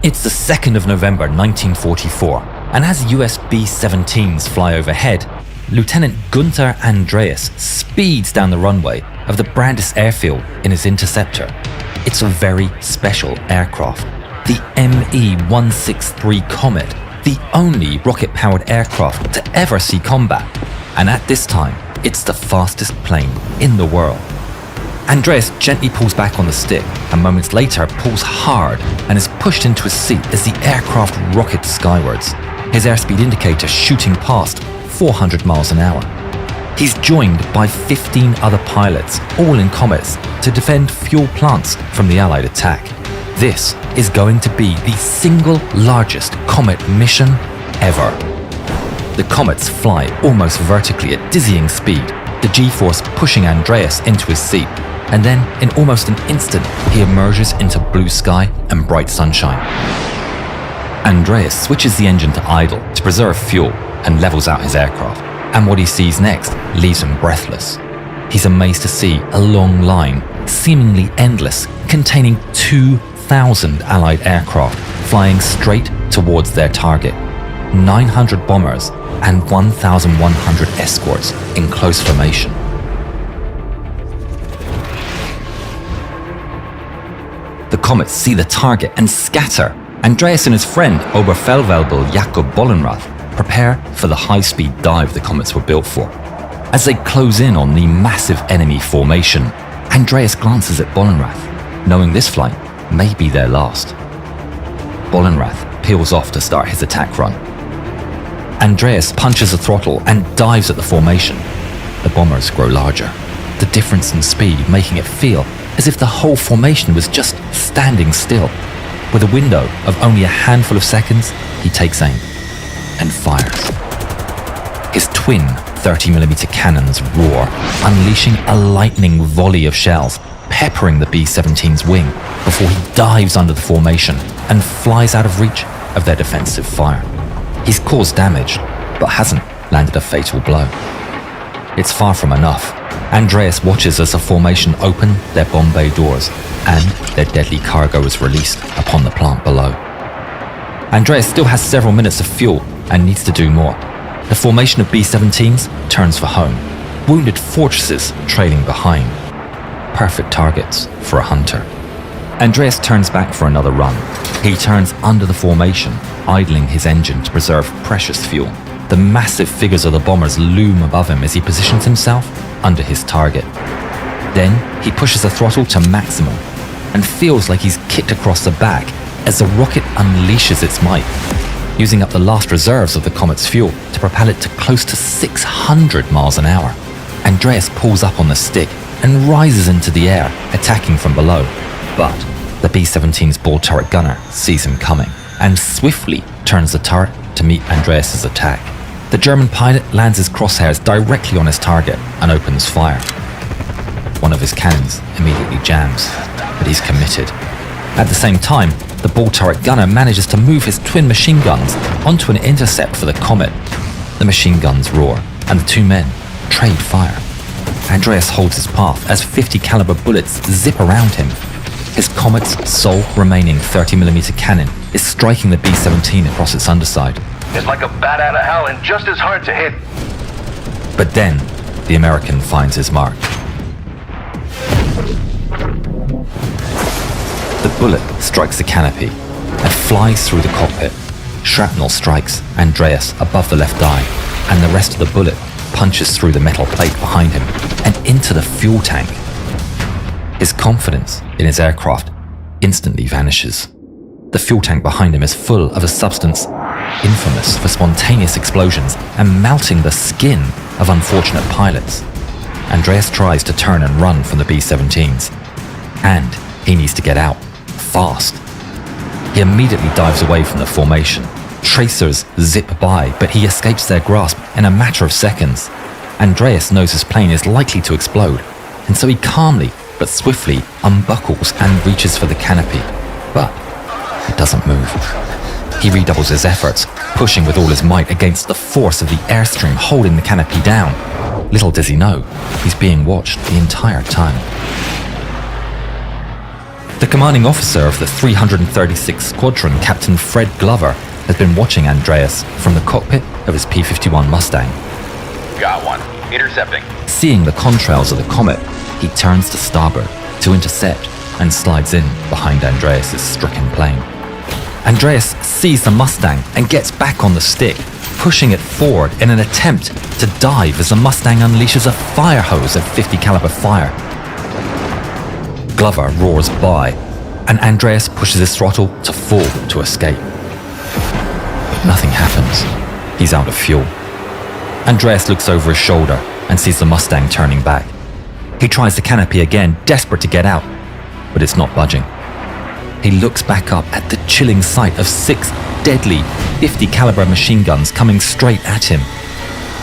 It's the 2nd of November 1944, and as US B-17s fly overhead, Lieutenant Gunther Andreas speeds down the runway of the Brandis airfield in his interceptor. It's a very special aircraft, the ME-163 Comet, the only rocket-powered aircraft to ever see combat, and at this time, it's the fastest plane in the world. Andreas gently pulls back on the stick and moments later pulls hard and is pushed into his seat as the aircraft rockets skywards, his airspeed indicator shooting past 400 miles an hour. He's joined by 15 other pilots, all in Comets, to defend fuel plants from the Allied attack. This is going to be the single largest Comet mission ever. The Comets fly almost vertically at dizzying speed, the G-force pushing Andreas into his seat, and then in almost an instant he emerges into blue sky and bright sunshine. Andreas switches the engine to idle to preserve fuel and levels out his aircraft, and what he sees next leaves him breathless. He's amazed to see a long line, seemingly endless, containing 2,000 Allied aircraft flying straight towards their target. 900 bombers and 1,100 escorts in close formation. The Comets see the target and scatter. Andreas and his friend, Oberfeldwebel Jakob Bollenrath, prepare for the high-speed dive the Comets were built for. As they close in on the massive enemy formation, Andreas glances at Bollenrath, knowing this flight may be their last. Bollenrath peels off to start his attack run. Andreas punches the throttle and dives at the formation. The bombers grow larger, the difference in speed making it feel as if the whole formation was just standing still. With a window of only a handful of seconds, he takes aim and fires. His twin 30mm cannons roar, unleashing a lightning volley of shells, peppering the B-17's wing before he dives under the formation and flies out of reach of their defensive fire. He's caused damage, but hasn't landed a fatal blow. It's far from enough. Andreas watches as the formation open their bomb bay doors and their deadly cargo is released upon the plant below. Andreas still has several minutes of fuel and needs to do more. The formation of B-17s turns for home, wounded fortresses trailing behind. Perfect targets for a hunter. Andreas turns back for another run. He turns under the formation, idling his engine to preserve precious fuel. The massive figures of the bombers loom above him as he positions himself under his target. Then he pushes the throttle to maximum and feels like he's kicked across the back as the rocket unleashes its might, using up the last reserves of the Comet's fuel to propel it to close to 600 miles an hour. Andreas pulls up on the stick and rises into the air, attacking from below. But the B-17's ball turret gunner sees him coming and swiftly turns the turret to meet Andreas's attack. The German pilot lands his crosshairs directly on his target and opens fire. One of his cannons immediately jams, but he's committed. At the same time, the ball turret gunner manages to move his twin machine guns onto an intercept for the Comet. The machine guns roar, and the two men trade fire. Andreas holds his path as 50 caliber bullets zip around him. His Comet's sole remaining 30mm cannon is striking the B-17 across its underside. It's like a bat out of hell and just as hard to hit. But then, the American finds his mark. The bullet strikes the canopy and flies through the cockpit. Shrapnel strikes Andreas above the left eye, and the rest of the bullet punches through the metal plate behind him and into the fuel tank. His confidence in his aircraft instantly vanishes. The fuel tank behind him is full of a substance infamous for spontaneous explosions and melting the skin of unfortunate pilots. Andreas tries to turn and run from the B-17s, and he needs to get out, fast. He immediately dives away from the formation. Tracers zip by, but he escapes their grasp in a matter of seconds. Andreas knows his plane is likely to explode, and so he calmly but swiftly unbuckles and reaches for the canopy. But it doesn't move. He redoubles his efforts, pushing with all his might against the force of the airstream holding the canopy down. Little does he know, he's being watched the entire time. The commanding officer of the 336 Squadron, Captain Fred Glover, has been watching Andreas from the cockpit of his P-51 Mustang. Got one. Intercepting. Seeing the contrails of the Comet, he turns to starboard to intercept and slides in behind Andreas' stricken plane. Andreas sees the Mustang and gets back on the stick, pushing it forward in an attempt to dive as the Mustang unleashes a fire hose of .50 caliber fire. Glover roars by, and Andreas pushes his throttle to full to escape. But nothing happens. He's out of fuel. Andreas looks over his shoulder and sees the Mustang turning back. He tries the canopy again, desperate to get out, but it's not budging. He looks back up at the chilling sight of 6 deadly .50 caliber machine guns coming straight at him.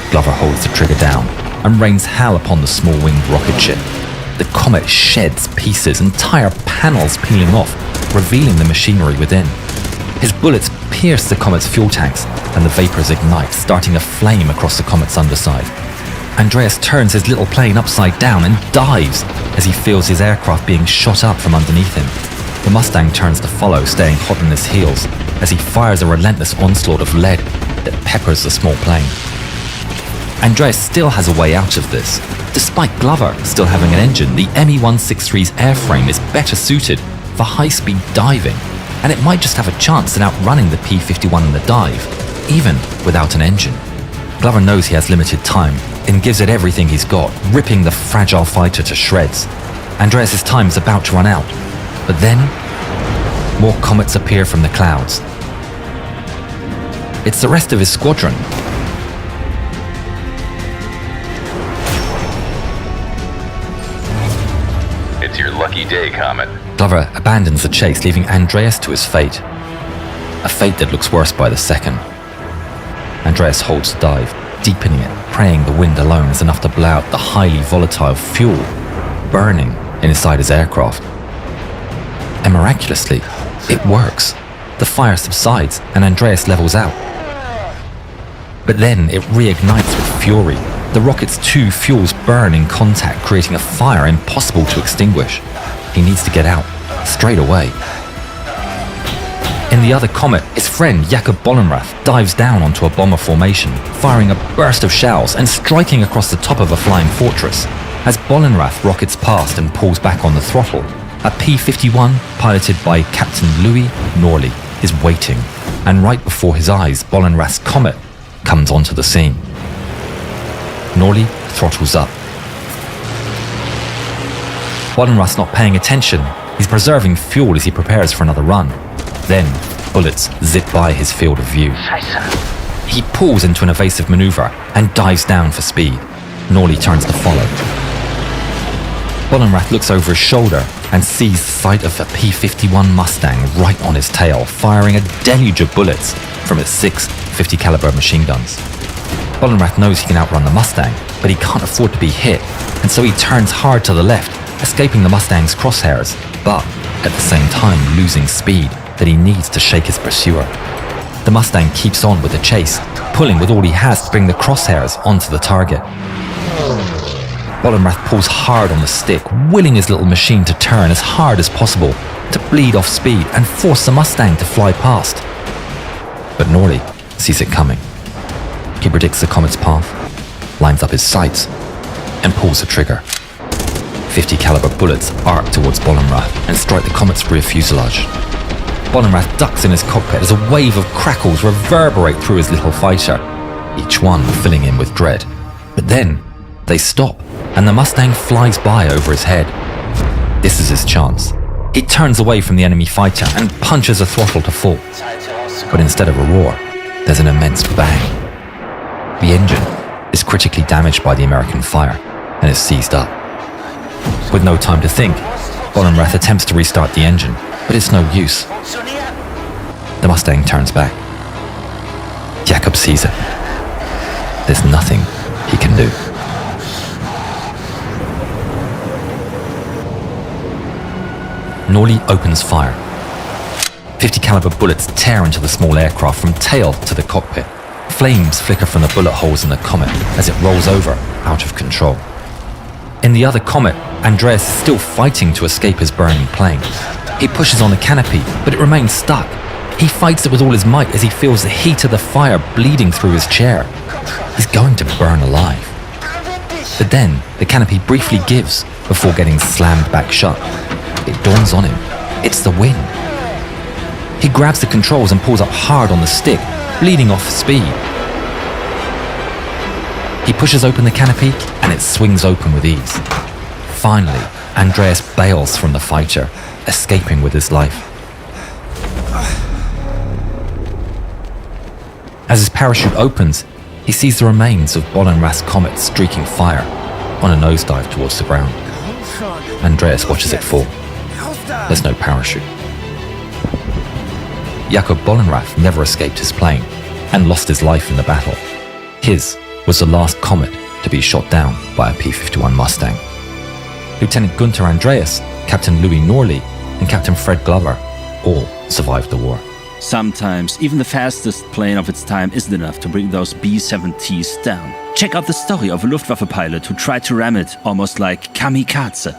Glover holds the trigger down and rains hell upon the small-winged rocket ship. The Comet sheds pieces, entire panels peeling off, revealing the machinery within. His bullets pierce the Comet's fuel tanks, and the vapors ignite, starting a flame across the Comet's underside. Andreas turns his little plane upside down and dives as he feels his aircraft being shot up from underneath him. The Mustang turns to follow, staying hot on his heels, as he fires a relentless onslaught of lead that peppers the small plane. Andreas still has a way out of this. Despite Glover still having an engine, the Me-163's airframe is better suited for high-speed diving, and it might just have a chance at outrunning the P-51 in the dive, even without an engine. Glover knows he has limited time and gives it everything he's got, ripping the fragile fighter to shreds. Andreas' time is about to run out, but then more comets appear from the clouds. It's the rest of his squadron. It's your lucky day, Comet. Glover abandons the chase, leaving Andreas to his fate. A fate that looks worse by the second. Andreas holds the dive, deepening it, praying the wind alone is enough to blow out the highly volatile fuel burning inside his aircraft. And miraculously, it works. The fire subsides and Andreas levels out. But then it reignites with fury. The rocket's 2 fuels burn in contact, creating a fire impossible to extinguish. He needs to get out, straight away. In the other Comet, his friend Jakob Bollenrath dives down onto a bomber formation, firing a burst of shells and striking across the top of a flying fortress. As Bollenrath rockets past and pulls back on the throttle, a P-51, piloted by Captain Louis Norley, is waiting, and right before his eyes, Bollenrath's Comet comes onto the scene. Norley throttles up. Bollenrath's not paying attention. He's preserving fuel as he prepares for another run. Then, bullets zip by his field of view. He pulls into an evasive maneuver and dives down for speed. Norley turns to follow. Bollenrath looks over his shoulder and sees the sight of a P-51 Mustang right on his tail, firing a deluge of bullets from its 6 .50 caliber machine guns. Bollenrath knows he can outrun the Mustang, but he can't afford to be hit, and so he turns hard to the left, escaping the Mustang's crosshairs, but at the same time losing speed that he needs to shake his pursuer. The Mustang keeps on with the chase, pulling with all he has to bring the crosshairs onto the target. Bollenrath pulls hard on the stick, willing his little machine to turn as hard as possible to bleed off speed and force the Mustang to fly past. But Norley sees it coming. He predicts the Comet's path, lines up his sights, and pulls the trigger. .50 caliber bullets arc towards Bollenrath and strike the Comet's rear fuselage. Bollenrath ducks in his cockpit as a wave of crackles reverberate through his little fighter, each one filling him with dread. But then, they stop, and the Mustang flies by over his head. This is his chance. He turns away from the enemy fighter and punches the throttle to full. But instead of a roar, there's an immense bang. The engine is critically damaged by the American fire and is seized up. With no time to think, Bollenrath attempts to restart the engine, but it's no use. The Mustang turns back. Jakob sees it. There's nothing he can do. Norley opens fire. .50 caliber bullets tear into the small aircraft from tail to the cockpit. Flames flicker from the bullet holes in the Comet as it rolls over, out of control. In the other Comet, Andreas is still fighting to escape his burning plane. He pushes on the canopy, but it remains stuck. He fights it with all his might as he feels the heat of the fire bleeding through his chair. He's going to burn alive. But then, the canopy briefly gives before getting slammed back shut. It dawns on him. It's the wind. He grabs the controls and pulls up hard on the stick, bleeding off speed. He pushes open the canopy and it swings open with ease. Finally, Andreas bails from the fighter, escaping with his life. As his parachute opens, he sees the remains of Bollenrath's comet streaking fire on a nosedive towards the ground. Andreas watches it fall. There's no parachute. Jakob Bollenrath never escaped his plane and lost his life in the battle. His was the last comet to be shot down by a P-51 Mustang. Lieutenant Gunther Andreas, Captain Louis Norley, and Captain Fred Glover all survived the war. Sometimes, even the fastest plane of its time isn't enough to bring those B-7Ts down. Check out the story of a Luftwaffe pilot who tried to ram it, almost like kamikaze.